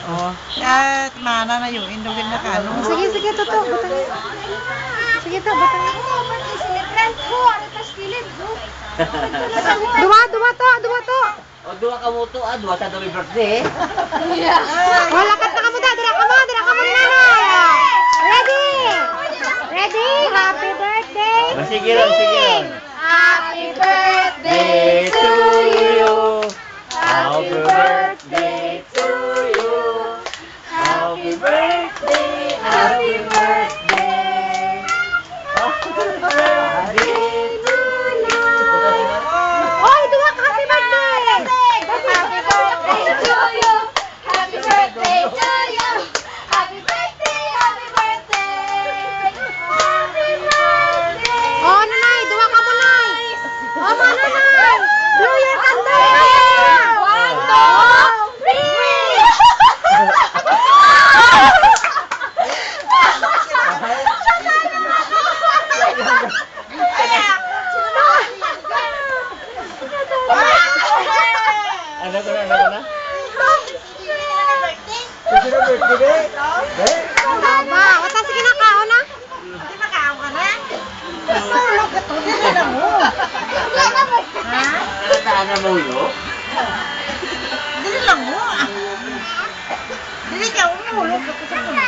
Oh, at mana na yung indugin na kano. Sige, sige, totoo. Butangin. Sige, to, butangin. Dua to. O, dua ka mo to, dua sa dumi birthday. Wala ka na kamu, dira ka mo na. Ready? Ready? Happy birthday. Sige lang. Happy birthday to you. Happy birthday to you. Happy birthday. Happy birthday. Happy birthday to you. Oy, dua ka happy birthday. Happy birthday to you. Happy birthday to you. Happy birthday, happy birthday. Happy birthday. Oh, nanay, dua ka mo, nay. Oh, nanay. Blow your candle. 1, 2, 3. Ano ko na? Sige na birthday, Aba, wata sige na kao na. Hindi makaon ka na? Sulog ka to, hindi na mo. Ha? Nataan na mo yun? Dili lang mo. Dili ka umulog ka to sa kuno.